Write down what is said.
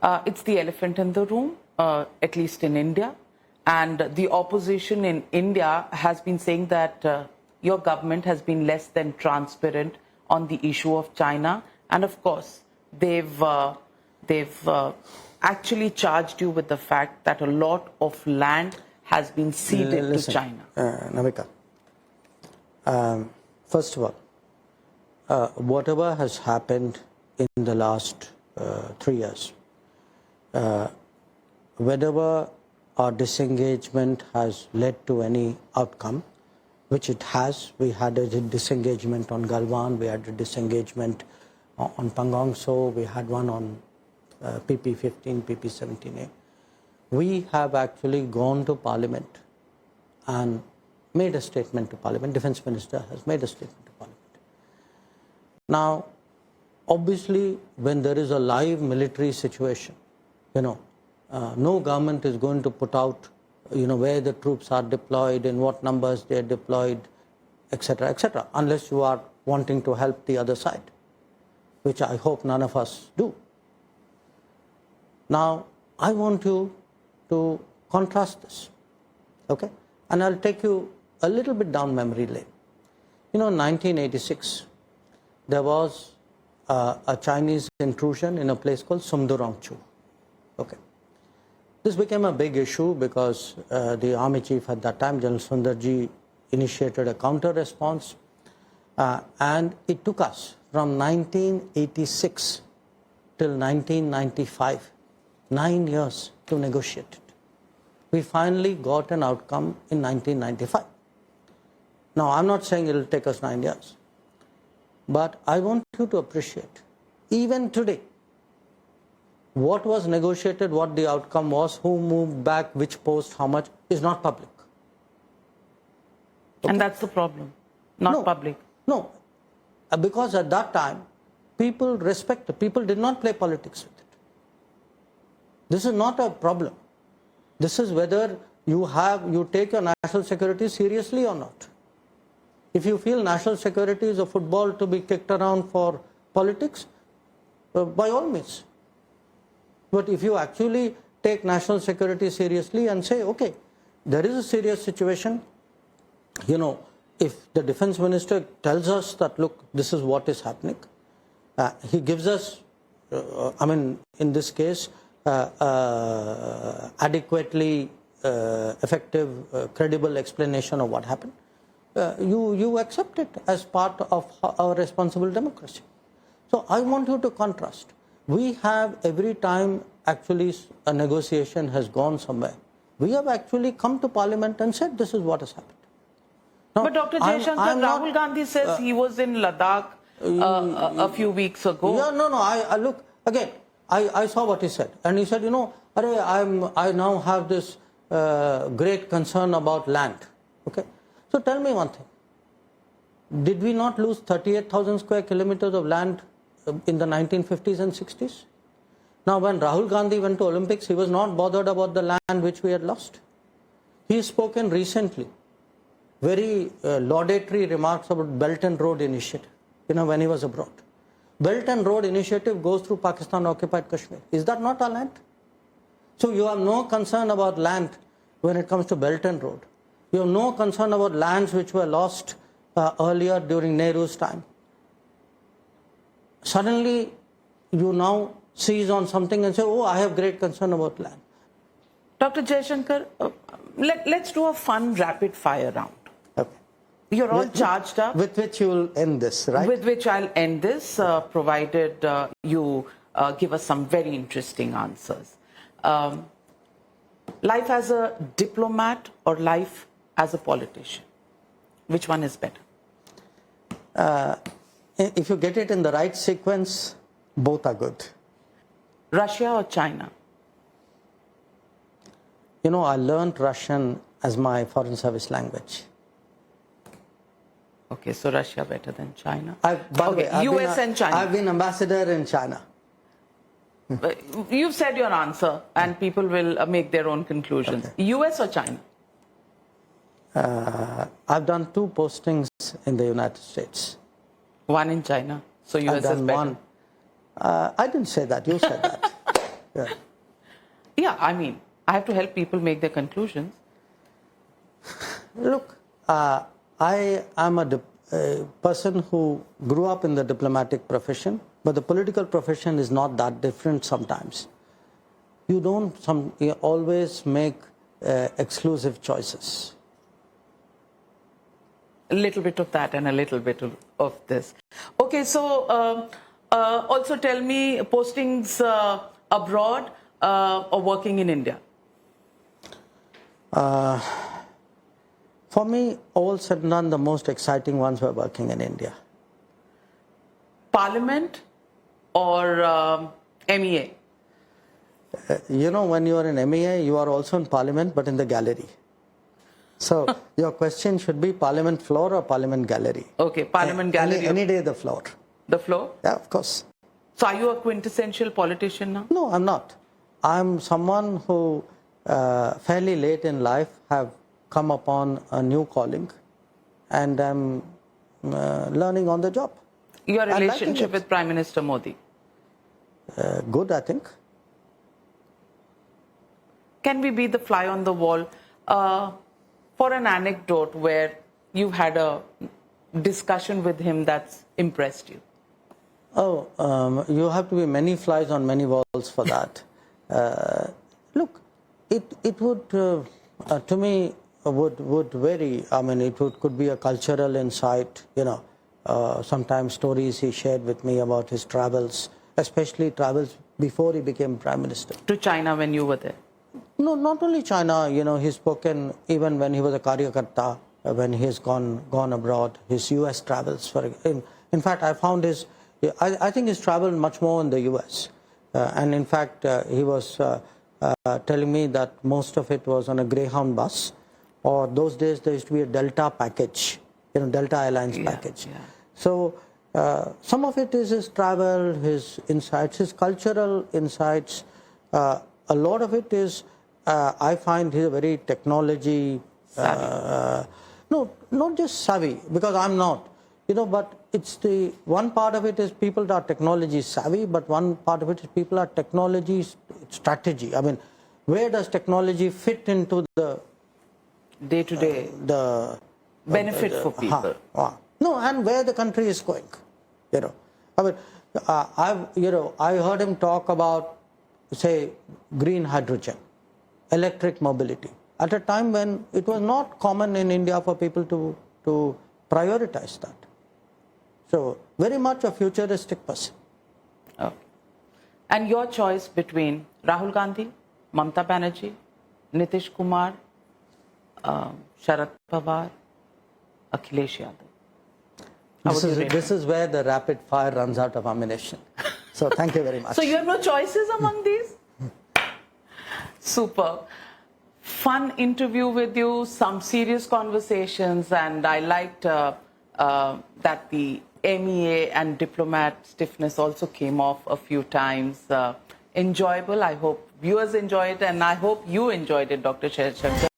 It's the elephant in the room, at least in India. And the opposition in India has been saying that your government has been less than transparent on the issue of China. And of course, they've actually charged you with the fact that a lot of land has been ceded to China. Navika, first of all, whatever has happened in the last 3 years, whenever our disengagement has led to any outcome, which it has, we had a disengagement on Galwan, we had a disengagement on Pangong So, we had one on PP15, PP17A. We have actually gone to Parliament and made a statement to Parliament. Defence Minister has made a statement to Parliament. Now, obviously, when there is a live military situation, no government is going to put out, where the troops are deployed, in what numbers they are deployed, etc., unless you are wanting to help the other side, which I hope none of us do. Now, I want you to contrast this, okay? And I'll take you a little bit down memory lane. In 1986, there was a Chinese intrusion in a place called Sumdurongchu, okay? This became a big issue because the army chief at that time, General Sundarji, initiated a counter-response, and it took us from 1986 till 1995, 9 years to negotiate it. We finally got an outcome in 1995. Now, I'm not saying it will take us 9 years, but I want you to appreciate, even today, what was negotiated, what the outcome was, who moved back, which post, how much, is not public. Okay? And that's the problem, not public. No, because at that time, people people did not play politics with it. This is not a problem. This is whether you take your national security seriously or not. If you feel national security is a football to be kicked around for politics, by all means. But if you actually take national security seriously and say, okay, there is a serious situation, if the defense minister tells us that, look, this is what is happening, he gives us, in this case, adequately effective, credible explanation of what happened, you accept it as part of our responsible democracy. So I want you to contrast. We have, every time actually a negotiation has gone somewhere, we have actually come to Parliament and said this is what has happened. Now, but Dr. Jaishankar, Rahul Gandhi says he was in Ladakh a few weeks ago. Yeah, no, I look, again, I saw what he said. And he said, I now have this great concern about land. Okay? So tell me one thing. Did we not lose 38,000 square kilometers of land in the 1950s and 60s? Now, when Rahul Gandhi went to Olympics, he was not bothered about the land which we had lost. He has spoken recently very laudatory remarks about Belt and Road Initiative, when he was abroad. Belt and Road Initiative goes through Pakistan-occupied Kashmir. Is that not our land? So you have no concern about land when it comes to Belt and Road. You have no concern about lands which were lost earlier during Nehru's time. Suddenly, you now seize on something and say, oh, I have great concern about land. Dr. Jaishankar, let's do a fun rapid fire round. Okay. You're all charged up. With which you will end this, right? With which I'll end this, provided you give us some very interesting answers. Life as a diplomat or life as a politician? Which one is better? If you get it in the right sequence, both are good. Russia or China? I learned Russian as my foreign service language. Okay, so Russia better than China. US and China. I've been ambassador in China. You've said your answer and people will make their own conclusions. Okay. US or China? I've done 2 postings in the United States. One in China. So US is better. One. I didn't say that. You said that. Yeah. Yeah, I mean, I have to help people make their conclusions. Look, I am a person who grew up in the diplomatic profession, but the political profession is not that different sometimes. You don't you always make exclusive choices. A little bit of that and a little bit of this. Okay, so also tell me, postings abroad or working in India? For me, all said and done, the most exciting ones were working in India. Parliament or MEA? You know, when you are in MEA, you are also in Parliament, but in the gallery. So your question should be Parliament floor or Parliament gallery? Okay, Parliament gallery. Any day the floor. The floor? Yeah, of course. So are you a quintessential politician now? No, I'm not. I'm someone who fairly late in life have come upon a new calling, and I'm learning on the job. Your relationship with Prime Minister Modi? Good, I think. Can we be the fly on the wall for an anecdote where you've had a discussion with him that's impressed you? Oh, you have to be many flies on many walls for that. Look, it would, to me, would vary. I mean, could be a cultural insight, you know. Sometimes stories he shared with me about his travels, especially travels before he became Prime Minister. To China when you were there? No, not only China, you know, he's spoken even when he was a Karyakarta, when he has gone abroad, his US travels. In fact, I found I think he's traveled much more in the US. And in fact, he was telling me that most of it was on a Greyhound bus, or those days there used to be a Delta package, you know, Delta Airlines package. Yeah. So some of it is his travel, his insights, his cultural insights. A lot of it is, I find he's a very technology, no, not just savvy, because I'm not, you know, but it's the one part of it is people are technology savvy, but one part of it is people are technology strategy. I mean, where does technology fit into the day-to-day benefit for people? No, and where the country is going, you know. I mean, I heard him talk about, say, green hydrogen, electric mobility, at a time when it was not common in India for people to prioritize that. So, very much a futuristic person. Okay. And your choice between Rahul Gandhi, Mamata Banerjee, Nitish Kumar, Sharad Pawar, Akhilesh Yadav. This is where the rapid fire runs out of ammunition. So thank you very much. So you have no choices among these? Super. Fun interview with you, some serious conversations, and I liked that the MEA and diplomat stiffness also came off a few times. Enjoyable. I hope viewers enjoy it, and I hope you enjoyed it, Dr. Jaishankar.